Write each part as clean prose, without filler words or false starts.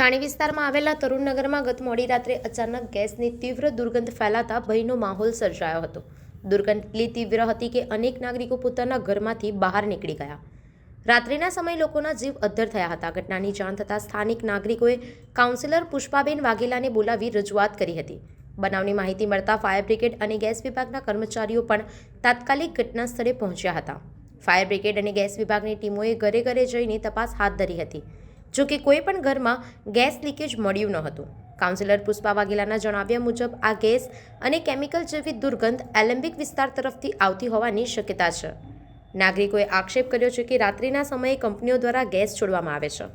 છાણી વિસ્તારમાં આવેલા તરુણનગરમાં ગત મોડી રાત્રે અચાનક ગેસની તીવ્ર દુર્ગંધ ફેલાતા ભયનો માહોલ સર્જાયો હતો। દુર્ગંધ એટલી તીવ્ર હતી કે અનેક નાગરિકો પોતાના ઘરમાંથી બહાર નીકળી ગયા। રાત્રિના સમયે લોકોના જીવ અદ્ધર થયા હતા। ઘટનાની જાણ થતાં સ્થાનિક નાગરિકોએ કાઉન્સિલર પુષ્પાબેન વાઘેલાને બોલાવી રજૂઆત કરી હતી। બનાવની માહિતી મળતા ફાયર બ્રિગેડ અને ગેસ વિભાગના કર્મચારીઓ પણ તાત્કાલિક ઘટના સ્થળે પહોંચ્યા હતા। ફાયર બ્રિગેડ અને ગેસ વિભાગની ટીમોએ ઘરે ઘરે જઈને તપાસ હાથ ધરી હતી। જો કે કોઈ પણ ઘરમાં ગેસ લીકેજ મળ્યું ન હતું। કાઉન્સિલર પુષ્પા વાઘેલાના જણાવ્યા મુજબ આ ગેસ અને કેમિકલ જેવી દુર્ગંધ એલેમ્બિક વિસ્તાર તરફથી આવતી હોવાની શક્યતા છે। નાગરિકોએ આક્ષેપ કર્યો છે કે રાત્રિના સમયે કંપનીઓ દ્વારા ગેસ છોડવામાં આવે છે।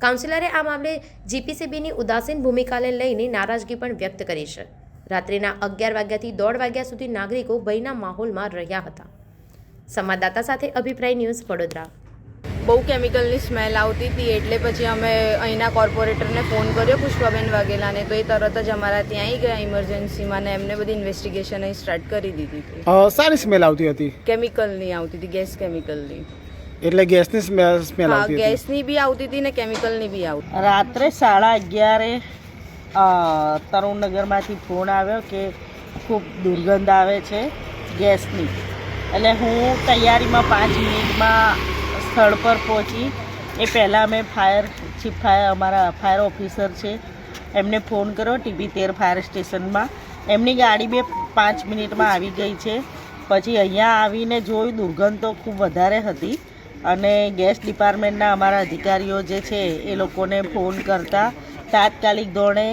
કાઉન્સિલરે આ મામલે જીપીસીબીની ઉદાસીન ભૂમિકાને લઈને નારાજગી પણ વ્યક્ત કરી છે। રાત્રિના 11 વાગ્યાથી 1:30 વાગ્યા સુધી નાગરિકો ભયના માહોલમાં રહ્યા હતા। સંવાદદાતા સાથે અભિપ્રાય ન્યૂઝ વડોદરા। બહુ કેમિકલની સ્મેલ આવતી હતી એટલે પછી અમે અહીંના કોર્પોરેટરને ફોન કર્યો પુષ્પાબેન વાઘેલાને, તો એ તરત જ અમારા ત્યાં આવી ગયા ઇમરજન્સીમાં ને એમને બધી ઇન્વેસ્ટિગેશન અહીં સ્ટાર્ટ કરી દીધી હતી। સારી સ્મેલ આવતી હતી? કેમિકલની આવતી હતી, ગેસ કેમિકલની। એટલે ગેસની સ્મેલ આવતી હતી? ગેસની બી આવતી હતી ને કેમિકલની બી આવતી। રાત્રે 11:30 તરુણનગરમાંથી ફોન આવ્યો કે ખૂબ દુર્ગંધ આવે છે ગેસની। એટલે હું તૈયારીમાં 5 મિનિટમાં સ્થળ પર પહોંચી। એ પહેલાં મેં અમારા ફાયર ઓફિસર છે એમને ફોન કર્યો ટીપી 13 ફાયર સ્ટેશનમાં। એમની ગાડી બી 5 મિનિટમાં આવી ગઈ છે। પછી અહીંયા આવીને જોયું, દુર્ગંધ તો ખૂબ વધારે હતી અને ગેસ ડિપાર્ટમેન્ટના અમારા અધિકારીઓ જે છે એ લોકોને ફોન કરતા તાત્કાલિક ધોરણે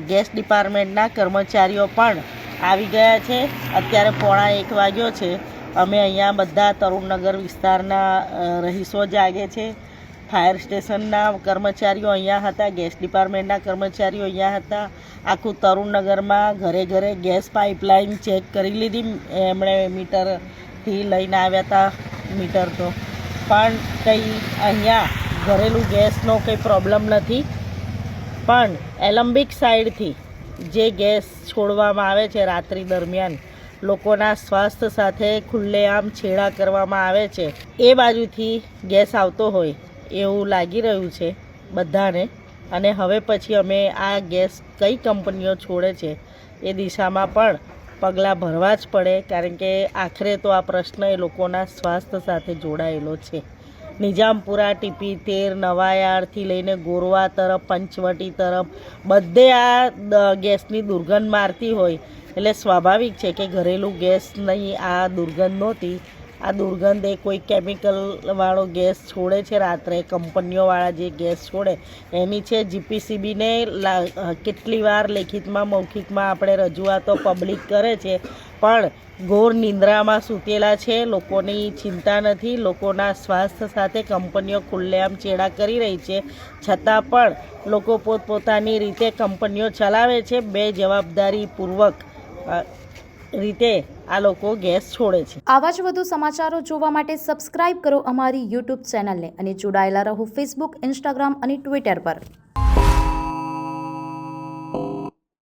ગેસ ડિપાર્ટમેન્ટના કર્મચારીઓ પણ આવી ગયા છે। અત્યારે 1:45 વાગ્યો છે। અમે અહીંયા બધા તરુણનગર વિસ્તારના રહીશો જાગે છે। ફાયર સ્ટેશનના કર્મચારીઓ અહીંયા હતા, ગેસ ડિપાર્ટમેન્ટના કર્મચારીઓ અહીંયા હતા। આખું તરુણનગરમાં ઘરે ઘરે ગેસ પાઇપલાઇન ચેક કરી લીધી। એમણે મીટરથી લઈને આવ્યા હતા મીટર તો, પણ કંઈ અહીંયા ઘરેલું ગેસનો કંઈ પ્રોબ્લેમ નથી। પણ એલેમ્બિક સાઈડથી જે ગેસ છોડવામાં આવે છે રાત્રિ દરમિયાન, લોકોના સ્વાસ્થ્ય સાથે ખુલ્લેઆમ છેડા કરવામાં આવે છે, એ બાજુથી ગેસ આવતો હોય એવું લાગી રહ્યું છે બધાને। અને હવે પછી અમે આ ગેસ કઈ કંપનીઓ છોડે છે એ દિશામાં પણ પગલાં ભરવા જ પડે, કારણ કે આખરે તો આ પ્રશ્ન એ લોકોના સ્વાસ્થ્ય સાથે જોડાયેલો છે। નિજામપુરા, ટીપી 13, નવાયાર્ડથી લઈને ગોરવા તરફ, પંચવટી તરફ બધે આ ગેસની દુર્ગંધ મારતી હોય એટલે સ્વાભાવિક છે કે ઘરેલું ગેસની આ દુર્ગંધ નહોતી। આ દુર્ગંધ એ કોઈ કેમિકલવાળો ગેસ છોડે છે રાત્રે, કંપનીઓવાળા જે ગેસ છોડે એની છે। જીપીસીબીને કેટલી વાર લેખિતમાં મૌખિકમાં આપણે રજૂઆતો પબ્લિક કરે છે, પણ ઘોર નિંદ્રામાં સૂતેલા છે। લોકોની ચિંતા નથી, લોકોના સ્વાસ્થ્ય સાથે કંપનીઓ ખુલ્લેઆમ ચેડા કરી રહી છે, છતાં પણ લોકો પોતપોતાની રીતે કંપનીઓ ચલાવે છે। બેજવાબદારીપૂર્વક રીતે આ લોકો ગેસ છોડે છે। આવા જ વધુ સમાચારો જોવા માટે સબસ્ક્રાઇબ કરો અમારી YouTube ચેનલને અને જોડાયેલા રહો Facebook, Instagram અને Twitter પર।